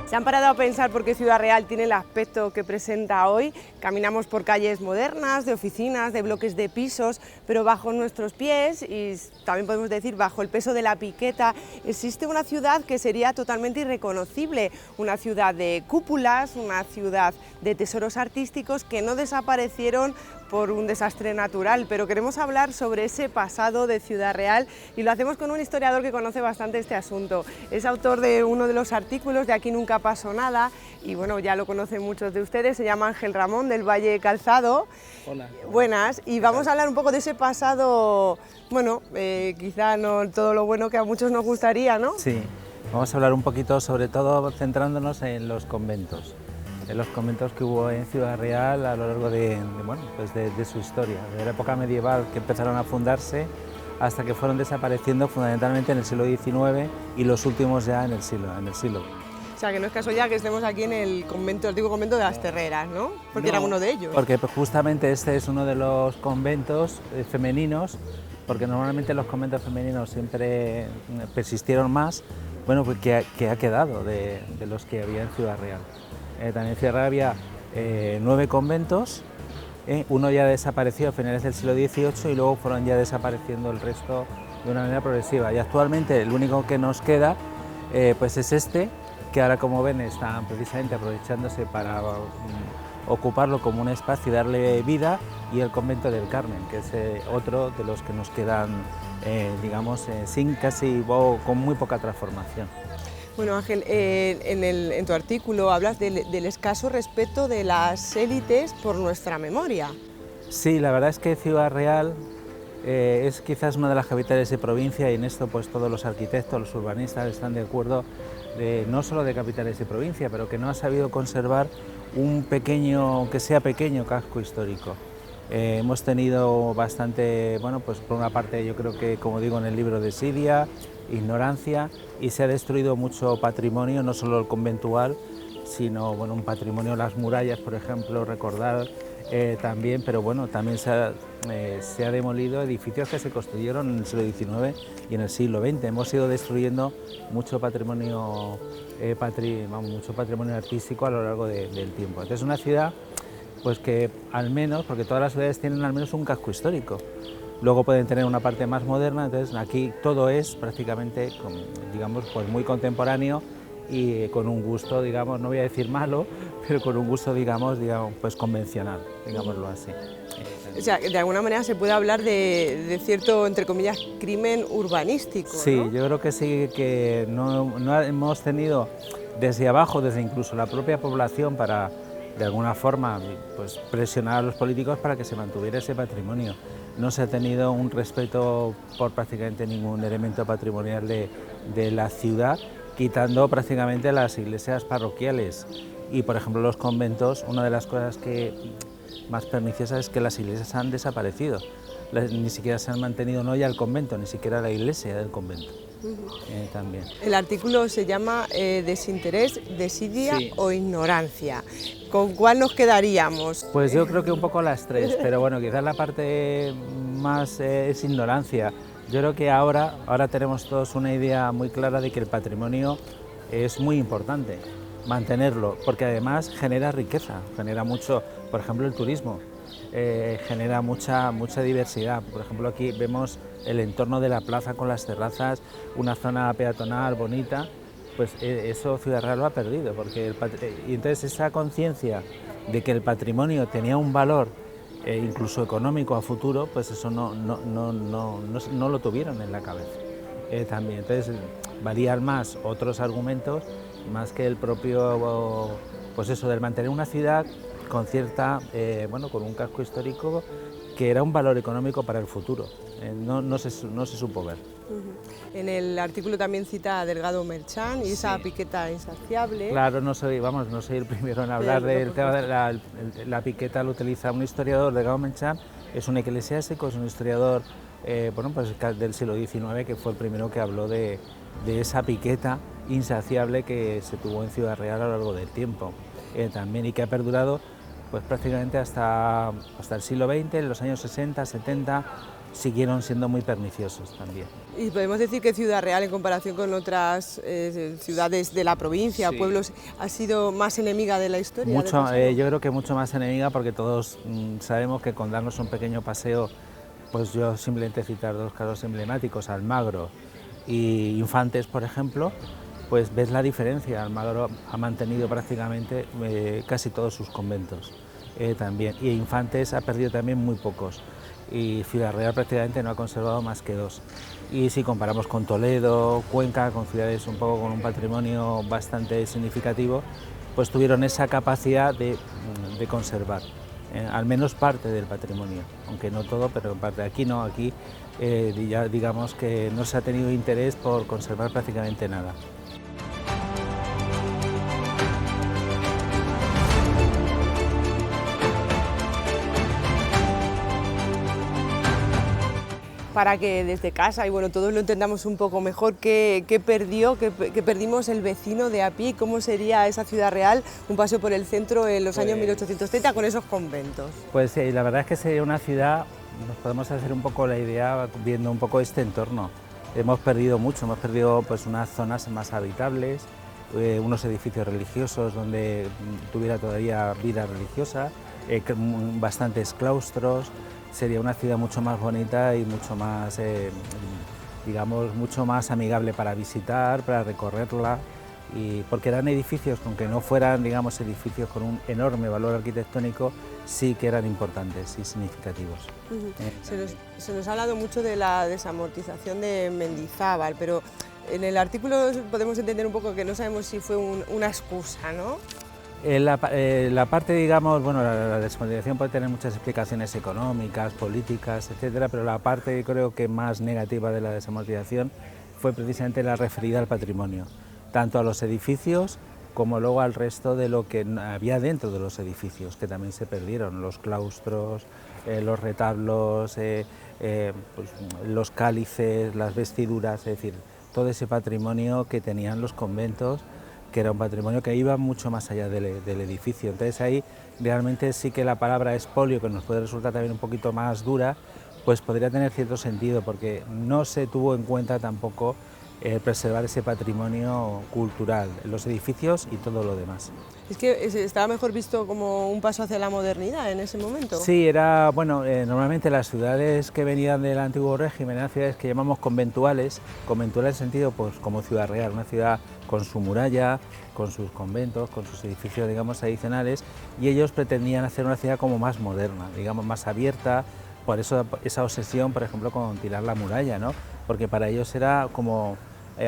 ¿Se han parado a pensar por qué Ciudad Real tiene el aspecto que presenta hoy? Caminamos por calles modernas, de oficinas, de bloques de pisos, pero bajo nuestros pies, y también podemos decir bajo el peso de la piqueta, existe una ciudad que sería totalmente irreconocible, una ciudad de cúpulas, una ciudad de tesoros artísticos que no desaparecieron por un desastre natural, pero queremos hablar sobre ese pasado de Ciudad Real y lo hacemos con un historiador que conoce bastante este asunto. Es autor de uno de los artículos de Aquí nunca pasó nada y bueno, ya lo conocen muchos de ustedes, se llama Ángel Ramón del Valle Calzado. Hola. Buenas, y vamos a hablar un poco de ese pasado, bueno, quizá no todo lo bueno que a muchos nos gustaría, ¿no? Sí, vamos a hablar un poquito, sobre todo centrándonos en los conventos que hubo en Ciudad Real a lo largo de su historia, de la época medieval que empezaron a fundarse hasta que fueron desapareciendo fundamentalmente en el siglo XIX y los últimos ya en el siglo. O sea, que no es casualidad que estemos aquí en el convento, el antiguo convento de las Terreras, ¿no? Porque era uno de ellos. Porque justamente este es uno de los conventos femeninos, porque normalmente los conventos femeninos siempre persistieron más, bueno, pues que ha quedado de los que había en Ciudad Real. También en Ciudad Real había 9 conventos, uno ya desapareció a finales del siglo XVIII y luego fueron ya desapareciendo el resto de una manera progresiva. Y actualmente el único que nos queda pues es este, que ahora, como ven, están precisamente aprovechándose para ocuparlo como un espacio y darle vida, y el convento del Carmen, que es otro de los que nos quedan, sin casi o con muy poca transformación. Bueno, Ángel, en tu artículo hablas del escaso respeto de las élites por nuestra memoria. Sí, la verdad es que Ciudad Real es quizás una de las capitales de provincia, y en esto pues todos los arquitectos, los urbanistas están de acuerdo, no solo de capitales de provincia, pero que no ha sabido conservar un pequeño, aunque sea pequeño, casco histórico. Hemos tenido bastante, bueno, pues por una parte yo creo que, como digo en el libro, desidia, ignorancia, y se ha destruido mucho patrimonio, no solo el conventual, sino bueno, un patrimonio, las murallas, por ejemplo, recordar también, pero bueno, también se ha demolido edificios que se construyeron en el siglo XIX y en el siglo XX. Hemos ido destruyendo mucho patrimonio, mucho patrimonio artístico a lo largo del tiempo. Entonces, es una ciudad pues que al menos, porque todas las ciudades tienen al menos un casco histórico, luego pueden tener una parte más moderna, entonces aquí todo es prácticamente, digamos, pues muy contemporáneo y con un gusto, digamos, no voy a decir malo, pero con un gusto, digamos, pues convencional, digámoslo así. O sea, de alguna manera se puede hablar de cierto, entre comillas, crimen urbanístico, ¿no? Sí, yo creo que sí, que no hemos tenido desde abajo, desde incluso la propia población, para de alguna forma pues presionar a los políticos para que se mantuviera ese patrimonio. No se ha tenido un respeto por prácticamente ningún elemento patrimonial de la ciudad, quitando prácticamente las iglesias parroquiales y, por ejemplo, los conventos. Una de las cosas que más perniciosas es que las iglesias han desaparecido, ni siquiera se han mantenido, no ya el convento, ni siquiera la iglesia del convento. También. El artículo se llama Desinterés, desidia o ignorancia. ¿Con cuál nos quedaríamos? Pues yo creo que un poco las tres, pero bueno, quizás la parte más es ignorancia. Yo creo que ahora tenemos todos una idea muy clara de que el patrimonio es muy importante mantenerlo, porque además genera riqueza, genera mucho, por ejemplo, el turismo, genera mucha diversidad. Por ejemplo, aquí vemos el entorno de la plaza con las terrazas, una zona peatonal bonita, pues eso Ciudad Real lo ha perdido, y entonces esa conciencia de que el patrimonio tenía un valor incluso económico a futuro, pues eso no lo tuvieron en la cabeza también. Entonces valían más otros argumentos más que el propio, pues eso, del mantener una ciudad con cierta, con un casco histórico que era un valor económico para el futuro. No se supo ver. En el artículo también cita a Delgado Merchán y esa piqueta insaciable. Claro, no soy el primero en hablar del tema de la piqueta, lo utiliza un historiador, Delgado Merchán, es un eclesiástico, es un historiador del siglo XIX, que fue el primero que habló de esa piqueta insaciable que se tuvo en Ciudad Real a lo largo del tiempo también, y que ha perdurado pues prácticamente hasta el siglo XX, en los años 60, 70, siguieron siendo muy perniciosos también. Y podemos decir que Ciudad Real, en comparación con otras ciudades de la provincia, sí, pueblos, ha sido más enemiga de la historia. Mucho, yo creo que mucho más enemiga, porque todos sabemos que con darnos un pequeño paseo, pues yo simplemente citar dos casos emblemáticos, Almagro y Infantes, por ejemplo, pues ves la diferencia. Almagro ha mantenido prácticamente casi todos sus conventos también, y Infantes ha perdido también muy pocos, y Ciudad Real prácticamente no ha conservado más que dos. Y si comparamos con Toledo, Cuenca, con ciudades un poco con un patrimonio bastante significativo, pues tuvieron esa capacidad de conservar al menos parte del patrimonio, aunque no todo, pero en parte. Aquí no, aquí ya digamos que no se ha tenido interés por conservar prácticamente nada. Para que desde casa, y bueno, todos lo entendamos un poco mejor, qué perdimos el vecino de a pie, cómo sería esa Ciudad Real, un paseo por el centro en los años 1830 con esos conventos. Pues la verdad es que sería una ciudad, nos podemos hacer un poco la idea viendo un poco este entorno. Hemos perdido mucho, hemos perdido pues unas zonas más habitables, unos edificios religiosos donde tuviera todavía vida religiosa, bastantes claustros. Sería una ciudad mucho más bonita y mucho más, digamos, mucho más amigable para visitar, para recorrerla, y porque eran edificios, aunque no fueran, digamos, edificios con un enorme valor arquitectónico, sí que eran importantes y significativos. Se nos ha hablado mucho de la desamortización de Mendizábal, pero en el artículo podemos entender un poco que no sabemos si fue una excusa, ¿no? La parte, digamos, bueno, la desamortización puede tener muchas explicaciones económicas, políticas, etcétera, pero la parte, creo que más negativa de la desamortización fue precisamente la referida al patrimonio, tanto a los edificios como luego al resto de lo que había dentro de los edificios, que también se perdieron: los claustros, los retablos, pues, los cálices, las vestiduras, es decir, todo ese patrimonio que tenían los conventos, que era un patrimonio que iba mucho más allá del edificio. Entonces ahí realmente sí que la palabra expolio, que nos puede resultar también un poquito más dura, pues podría tener cierto sentido, porque no se tuvo en cuenta tampoco preservar ese patrimonio cultural, los edificios y todo lo demás. Es que estaba mejor visto como un paso hacia la modernidad en ese momento. Sí, era, bueno, normalmente las ciudades que venían del antiguo régimen eran ciudades que llamamos conventuales en el sentido, pues, como Ciudad Real, una ciudad con su muralla, con sus conventos, con sus edificios, digamos, adicionales, y ellos pretendían hacer una ciudad como más moderna, digamos, más abierta. Por eso esa obsesión, por ejemplo, con tirar la muralla, ¿no? Porque para ellos era como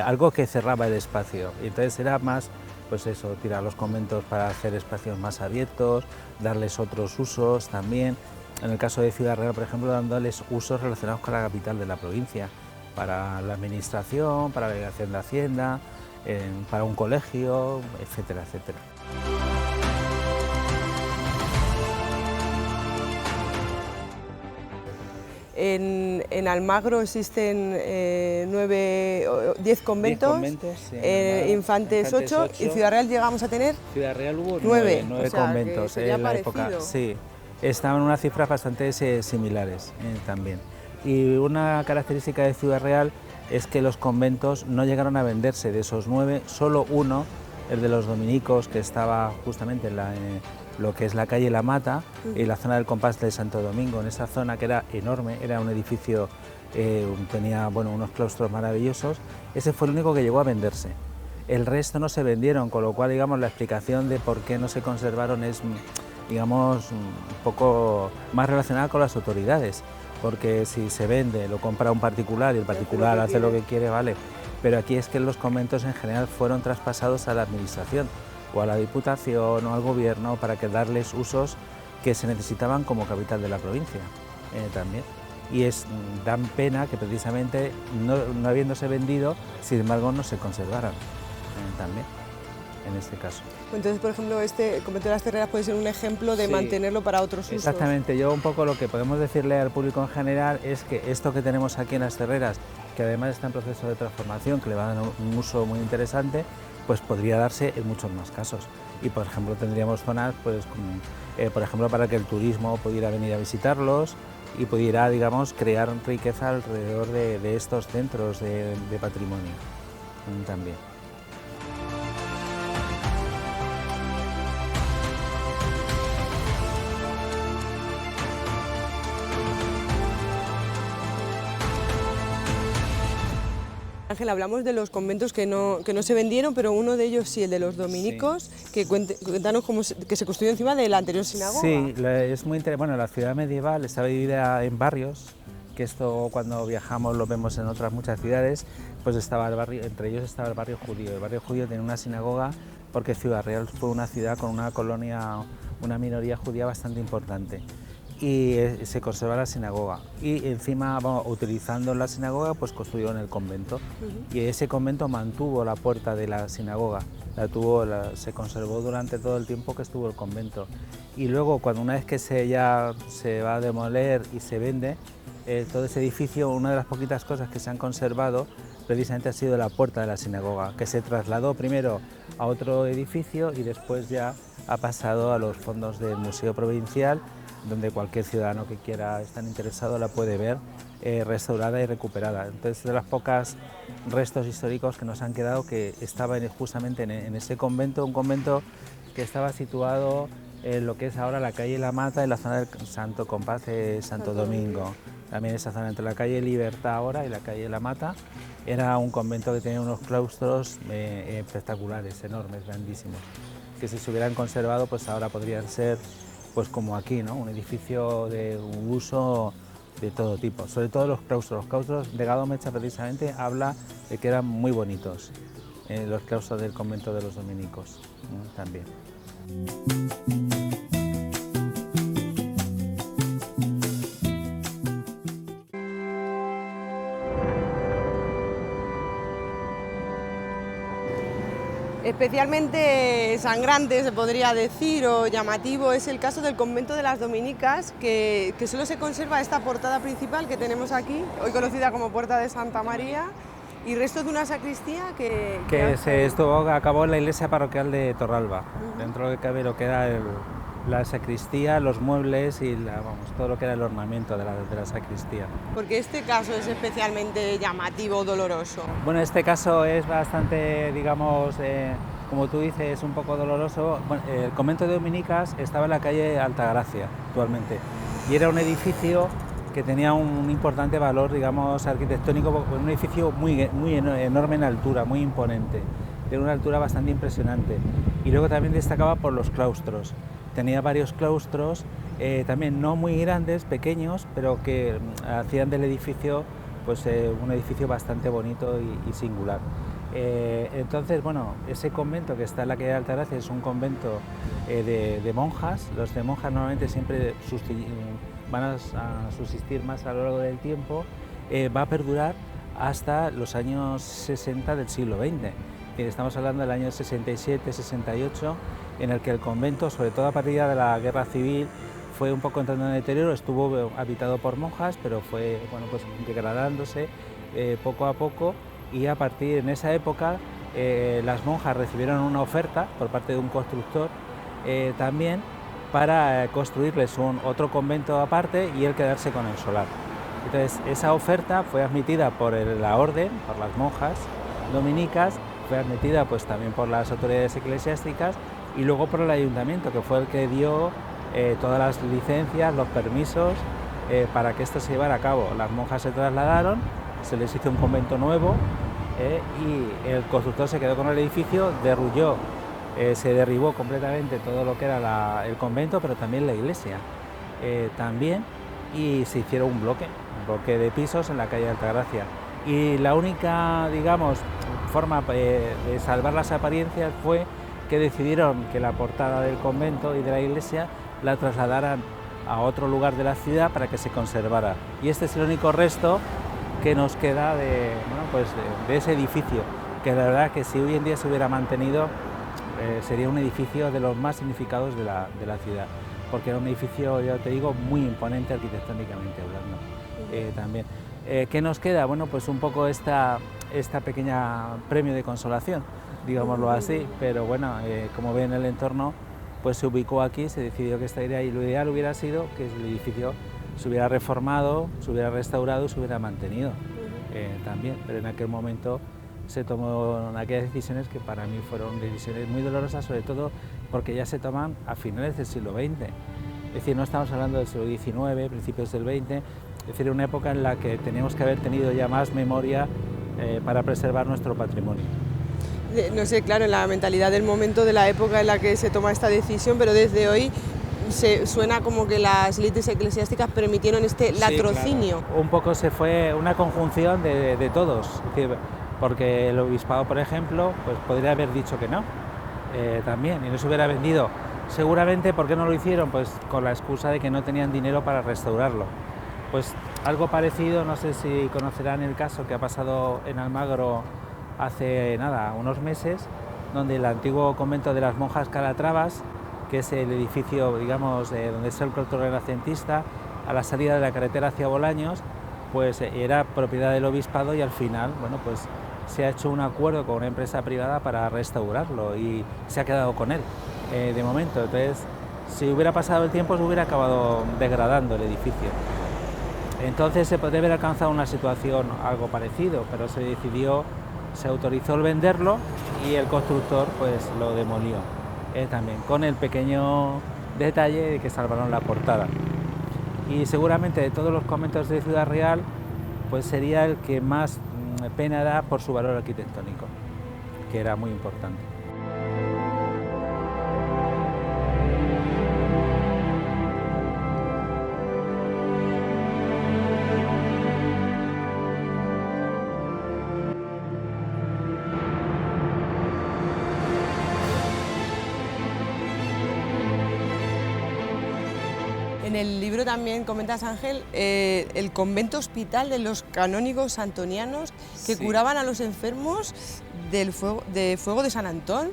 algo que cerraba el espacio, y entonces era más, pues eso, tirar los conventos para hacer espacios más abiertos, darles otros usos también. En el caso de Ciudad Real, por ejemplo, dándoles usos relacionados con la capital de la provincia, para la administración, para la delegación de Hacienda, para un colegio, etcétera, etcétera. En Almagro existen 10 conventos, Sí, Infantes 8, y Ciudad Real llegamos a tener... Ciudad Real hubo 9 conventos en la época. Sí, estaban unas cifras bastante similares también. Y una característica de Ciudad Real es que los conventos no llegaron a venderse. De esos 9, solo uno, el de los dominicos, que estaba justamente en lo que es la calle La Mata y la zona del Compás de Santo Domingo, en esa zona que era enorme, era un edificio, tenía, bueno, unos claustros maravillosos. Ese fue el único que llegó a venderse. El resto no se vendieron, con lo cual, digamos, la explicación de por qué no se conservaron es, digamos, un poco más relacionada con las autoridades, porque si se vende, lo compra un particular y el particular hace lo que quiere, vale, pero aquí es que los conventos en general fueron traspasados a la administración o a la Diputación o al Gobierno para que darles usos que se necesitaban como capital de la provincia también. Y dan pena que precisamente no habiéndose vendido, sin embargo, no se conservaran también, en este caso. Entonces, por ejemplo, este convento de las Terreras puede ser un ejemplo de mantenerlo para otros usos. Exactamente, yo un poco lo que podemos decirle al público en general es que esto que tenemos aquí en las Terreras, que además está en proceso de transformación, que le va a dar un uso muy interesante, pues podría darse en muchos más casos. Y por ejemplo tendríamos zonas, pues, por ejemplo, para que el turismo pudiera venir a visitarlos, y pudiera, digamos, crear riqueza alrededor de estos centros de patrimonio también. Ángel, hablamos de los conventos que no se vendieron, pero uno de ellos sí, el de los dominicos, sí. Cuéntanos que se construyó encima de la anterior sinagoga. Sí, es muy interesante. Bueno, la ciudad medieval estaba dividida en barrios, que esto cuando viajamos lo vemos en otras muchas ciudades, pues estaba el barrio, entre ellos estaba el barrio judío. El barrio judío tenía una sinagoga porque Ciudad Real fue una ciudad con una colonia, una minoría judía bastante importante. Y se conserva la sinagoga y encima, bueno, utilizando la sinagoga, pues construyeron el convento. Y ese convento mantuvo la puerta de la sinagoga, se conservó durante todo el tiempo que estuvo el convento. Y luego, una vez que ya se va a demoler y se vende todo ese edificio, una de las poquitas cosas que se han conservado precisamente ha sido la puerta de la sinagoga, que se trasladó primero a otro edificio y después ya ha pasado a los fondos del Museo Provincial, donde cualquier ciudadano que quiera estar interesado la puede ver restaurada y recuperada. Entonces, de las pocas restos históricos que nos han quedado, que estaba justamente en ese convento, un convento que estaba situado en lo que es ahora la calle La Mata, en la zona del Santo Compás de Santo Domingo. También esa zona entre la calle Libertad ahora y la calle La Mata. Era un convento que tenía unos claustros espectaculares, enormes, grandísimos, que si se hubieran conservado, pues ahora podrían ser, pues como aquí, ¿no? Un edificio de uso de todo tipo, sobre todo los claustros. Los claustros de Gado Mecha precisamente habla de que eran muy bonitos, los claustros del convento de los dominicos también. Especialmente sangrante, se podría decir, o llamativo, es el caso del convento de las dominicas, que solo se conserva esta portada principal que tenemos aquí, hoy conocida como Puerta de Santa María, y restos de una sacristía que esto acabó en la iglesia parroquial de Torralba. Dentro de cabe lo que era la sacristía, los muebles y todo lo que era el ornamento de la sacristía. Porque este caso es especialmente llamativo o doloroso. Bueno, este caso es bastante, digamos, como tú dices, es un poco doloroso. Bueno, el convento de dominicas estaba en la calle Altagracia actualmente y era un edificio que tenía un importante valor, digamos, arquitectónico, un edificio muy enorme en altura, muy imponente, de una altura bastante impresionante. Y luego también destacaba por los claustros. Tenía varios claustros, también no muy grandes, pequeños, pero que hacían del edificio pues, un edificio bastante bonito y singular. Entonces, bueno, ese convento que está en la calle de Altagracia es un convento de monjas. Los de monjas normalmente siempre van a subsistir más a lo largo del tiempo. Va a perdurar hasta los años 60 del siglo XX. Estamos hablando del año 67-68, en el que el convento, sobre todo a partir de la Guerra Civil, fue un poco entrando en deterioro. Estuvo habitado por monjas, pero fue pues degradándose poco a poco, y a partir de esa época las monjas recibieron una oferta por parte de un constructor también para construirles otro convento aparte y él quedarse con el solar. Entonces, esa oferta fue admitida por la orden, por las monjas dominicas, fue admitida pues también por las autoridades eclesiásticas y luego por el ayuntamiento, que fue el que dio todas las licencias, los permisos para que esto se llevara a cabo. Las monjas se trasladaron, se les hizo un convento nuevo y el constructor se quedó con el edificio, se derribó completamente todo lo que era el convento, pero también la iglesia también, y se hicieron un bloque de pisos en la calle de Altagracia. Y la única, digamos, forma de salvar las apariencias fue que decidieron que la portada del convento y de la iglesia la trasladaran a otro lugar de la ciudad para que se conservara. Y este es el único resto que nos queda de ese edificio, que la verdad que si hoy en día se hubiera mantenido sería un edificio de los más significados de la ciudad, porque era un edificio, ya te digo, muy imponente arquitectónicamente hablando. También. ¿Qué nos queda? Bueno, pues un poco esta pequeña premio de consolación, digámoslo así, pero bueno, como ven, el entorno pues se ubicó aquí, se decidió que esta idea, y lo ideal hubiera sido que el edificio se hubiera reformado, se hubiera restaurado y se hubiera mantenido también, pero en aquel momento se tomaron aquellas decisiones que para mí fueron decisiones muy dolorosas, sobre todo porque ya se toman a finales del siglo XX, es decir, no estamos hablando del siglo XIX, principios del XX, es decir, una época en la que teníamos que haber tenido ya más memoria para preservar nuestro patrimonio. No sé, claro, en la mentalidad del momento, de la época en la que se toma esta decisión, pero desde hoy suena como que las élites eclesiásticas permitieron este latrocinio. Sí, claro. Un poco se fue una conjunción de todos, es decir, porque el obispado, por ejemplo, pues podría haber dicho que no, también, y no se hubiera vendido. Seguramente, ¿por qué no lo hicieron? Pues con la excusa de que no tenían dinero para restaurarlo. Pues algo parecido, no sé si conocerán el caso que ha pasado en Almagro hace nada, unos meses, donde el antiguo convento de las monjas calatravas, que es el edificio, digamos, donde está el claustro renacentista, a la salida de la carretera hacia Bolaños, pues era propiedad del obispado y al final, bueno, pues se ha hecho un acuerdo con una empresa privada para restaurarlo y se ha quedado con él de momento. Entonces, si hubiera pasado el tiempo, se hubiera acabado degradando el edificio. Entonces se podría haber alcanzado una situación algo parecido, pero se decidió, se autorizó el venderlo y el constructor pues lo demolió también, con el pequeño detalle de que salvaron la portada. Y seguramente de todos los conventos de Ciudad Real, pues sería el que más pena da por su valor arquitectónico, que era muy importante. En el libro también comentas, Ángel, el convento hospital de los canónigos antonianos que curaban a los enfermos de fuego de San Antón.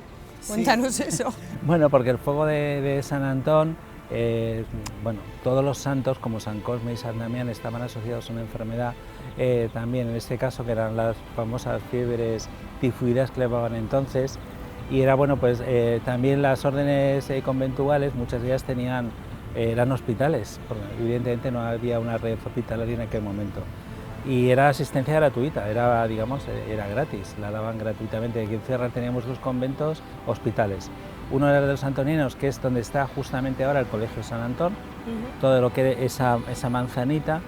Cuéntanos eso. Bueno, porque el fuego de San Antón, bueno, todos los santos como San Cosme y San Damián estaban asociados a una enfermedad, también en este caso que eran las famosas fiebres tifoideas que llevaban entonces, y era bueno, pues también las órdenes conventuales, muchas de ellas eran hospitales, porque evidentemente no había una red hospitalaria en aquel momento. Y era asistencia gratuita, era, digamos, era gratis, la daban gratuitamente. Aquí en Cierra teníamos dos conventos hospitales. Uno era de los antonianos, que es donde está justamente ahora el Colegio San Antón, todo lo que esa manzanita,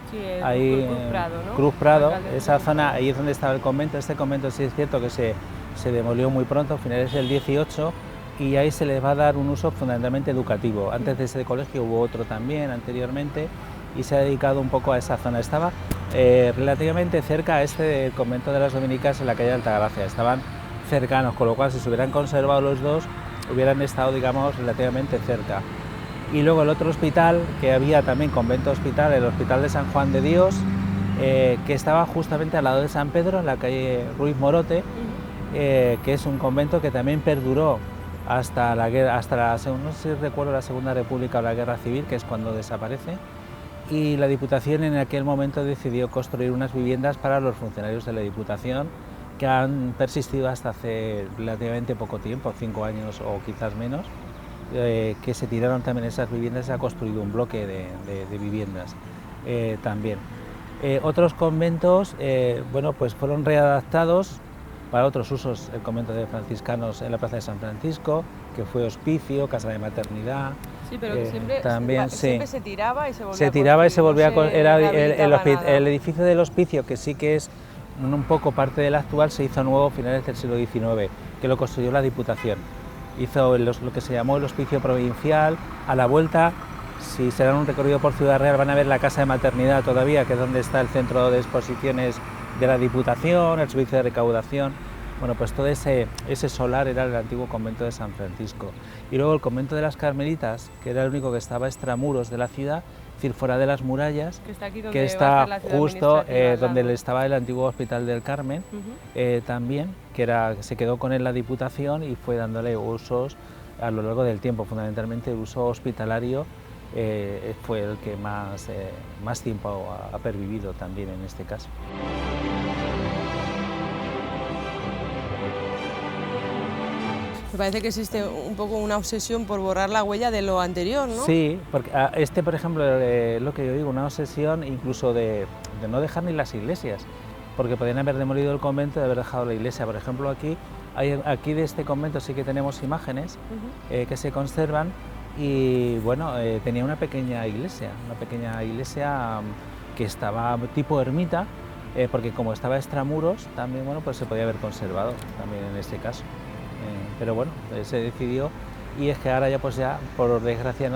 ahí, Cruz Prado, ¿no? Cruz Prado, esa zona, ahí es donde estaba el convento. Este convento sí es cierto que se demolió muy pronto, a finales del 18, y ahí se le va a dar un uso fundamentalmente educativo. Antes de ese colegio hubo otro también anteriormente y se ha dedicado un poco a esa zona. Estaba relativamente cerca a este del convento de las dominicas en la calle Altagracia, estaban cercanos, con lo cual si se hubieran conservado los dos hubieran estado, digamos, relativamente cerca. Y luego el otro hospital, que había también convento hospital, el Hospital de San Juan de Dios, que estaba justamente al lado de San Pedro, en la calle Ruiz Morote, que es un convento que también perduró hasta la guerra, no sé si recuerdo la Segunda República o la Guerra Civil, que es cuando desaparece, y la Diputación en aquel momento decidió construir unas viviendas para los funcionarios de la Diputación que han persistido hasta hace relativamente poco tiempo, 5 años o quizás menos, que se tiraron también esas viviendas y se ha construido un bloque de viviendas también. Otros conventos, bueno, pues fueron readaptados para otros usos, el convento de franciscanos en la Plaza de San Francisco, que fue hospicio, casa de maternidad. Sí, pero que siempre, también, siempre se tiraba y se volvía se tiraba y se volvía a construir. Era el edificio del hospicio, que sí que es un poco parte del actual, se hizo nuevo a finales del siglo XIX, que lo construyó la Diputación. Hizo lo que se llamó el hospicio provincial. A la vuelta, si se dan un recorrido por Ciudad Real, van a ver la casa de maternidad todavía, que es donde está el centro de exposiciones de la Diputación, el servicio de recaudación. Bueno, pues todo ese solar era el antiguo convento de San Francisco. Y luego el convento de las Carmelitas, que era el único que estaba extramuros de la ciudad, es decir, fuera de las murallas, que está justo donde estaba el antiguo Hospital del Carmen, también, que se quedó con él la Diputación y fue dándole usos a lo largo del tiempo. Fundamentalmente el uso hospitalario fue el que más tiempo ha pervivido también en este caso. parece que existe un poco una obsesión por borrar la huella de lo anterior, ¿no? Sí, porque por ejemplo, lo que yo digo, una obsesión incluso de no dejar ni las iglesias, porque podrían haber demolido el convento y haber dejado la iglesia. Por ejemplo, aquí de este convento sí que tenemos imágenes que se conservan y bueno, tenía una pequeña iglesia que estaba tipo ermita, porque como estaba extramuros también, bueno, pues se podía haber conservado también en este caso. Pero bueno, se decidió y es que ahora ya pues ya por desgracia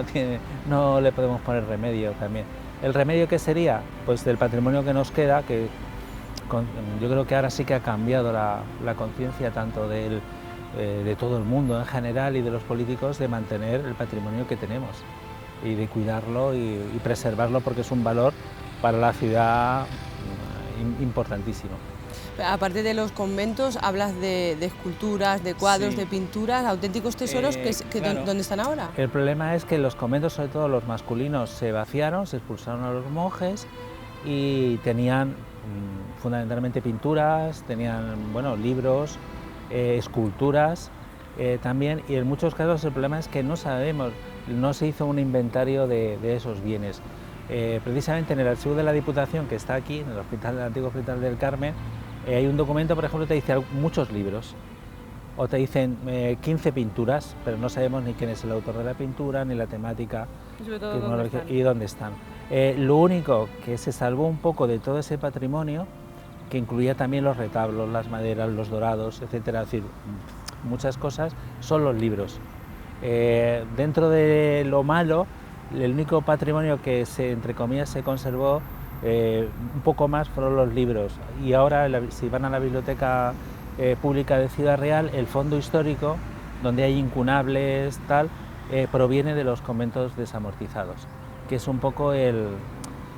no le podemos poner remedio también. ¿El remedio qué sería? Pues del patrimonio que nos queda, que yo creo que ahora sí que ha cambiado la conciencia tanto de todo el mundo en general y de los políticos de mantener el patrimonio que tenemos y de cuidarlo y preservarlo porque es un valor para la ciudad importantísimo. Aparte de los conventos, hablas de esculturas, de cuadros, sí, de pinturas, auténticos tesoros, claro. ¿Dónde están ahora? El problema es que los conventos, sobre todo los masculinos, se vaciaron, se expulsaron a los monjes y tenían fundamentalmente pinturas, tenían bueno, libros, esculturas también, y en muchos casos el problema es que no sabemos, no se hizo un inventario de esos bienes. Precisamente en el archivo de la Diputación, que está aquí, en el antiguo Hospital del Carmen, hay un documento, por ejemplo, te dice muchos libros, o te dicen 15 pinturas, pero no sabemos ni quién es el autor de la pintura, ni la temática, y dónde están. Lo único que se salvó un poco de todo ese patrimonio, que incluía también los retablos, las maderas, los dorados, etcétera, es decir, muchas cosas, son los libros. Dentro de lo malo, el único patrimonio que entre comillas se conservó un poco más fueron los libros, y ahora si van a la biblioteca pública de Ciudad Real, el fondo histórico donde hay incunables tal proviene de los conventos desamortizados, que es un poco de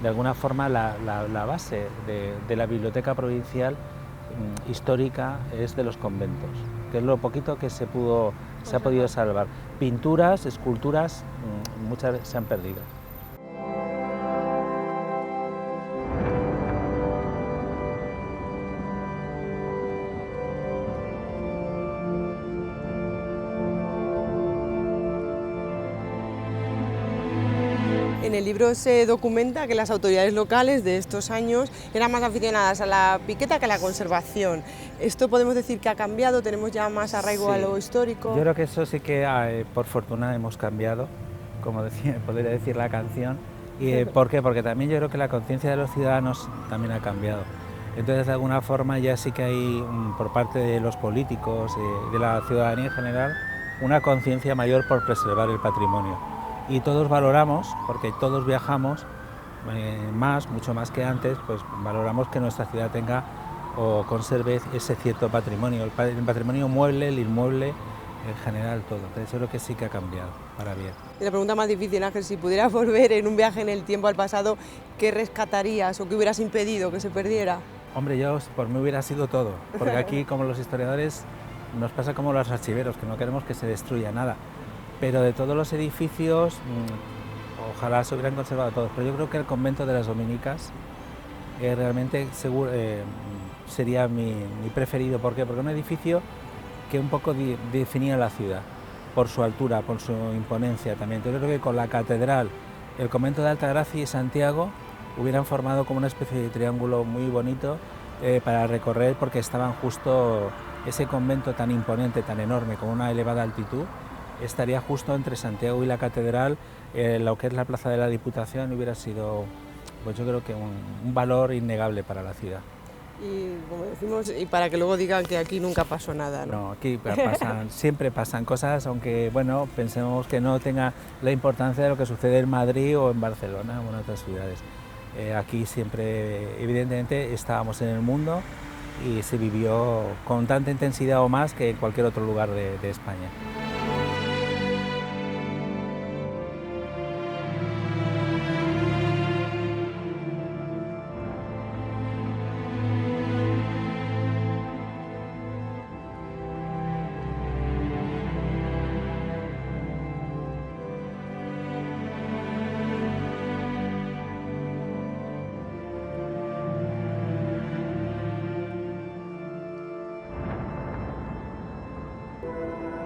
alguna forma la base de la biblioteca provincial histórica, es de los conventos, que es lo poquito que se ha podido salvar. Pinturas, esculturas, muchas se han perdido. En el libro se documenta que las autoridades locales de estos años eran más aficionadas a la piqueta que a la conservación. ¿Esto podemos decir que ha cambiado? ¿Tenemos ya más arraigo a lo histórico? Yo creo que eso sí que por fortuna hemos cambiado, como podría decir la canción. ¿Y por qué? Porque también yo creo que la conciencia de los ciudadanos también ha cambiado. Entonces, de alguna forma ya sí que hay por parte de los políticos, de la ciudadanía en general, una conciencia mayor por preservar el patrimonio. Y todos valoramos, porque todos viajamos mucho más que antes, pues valoramos que nuestra ciudad tenga o conserve ese cierto patrimonio, el patrimonio mueble, el inmueble, en general todo. Entonces yo creo que sí que ha cambiado para bien. Y la pregunta más difícil, Ángel, si pudieras volver en un viaje en el tiempo al pasado, ¿qué rescatarías o qué hubieras impedido que se perdiera? Hombre, yo por mí hubiera sido todo, porque aquí como los historiadores nos pasa como los archiveros, que no queremos que se destruya nada. Pero de todos los edificios, ojalá se hubieran conservado todos, pero yo creo que el convento de las Dominicas realmente sería mi preferido. ¿Por qué? Porque es un edificio que un poco definía la ciudad, por su altura, por su imponencia también. Yo creo que con la catedral, el convento de Altagracia y Santiago hubieran formado como una especie de triángulo muy bonito para recorrer, porque estaban justo, ese convento tan imponente, tan enorme, con una elevada altitud, estaría justo entre Santiago y la catedral, lo que es la plaza de la Diputación, hubiera sido, pues yo creo que un valor innegable para la ciudad. Y como decimos, y para que luego digan que aquí nunca pasó nada, ¿no? No, aquí siempre pasan cosas, aunque bueno, pensemos que no tenga la importancia de lo que sucede en Madrid o en Barcelona o en otras ciudades. Aquí siempre, evidentemente, estábamos en el mundo y se vivió con tanta intensidad o más que en cualquier otro lugar de España.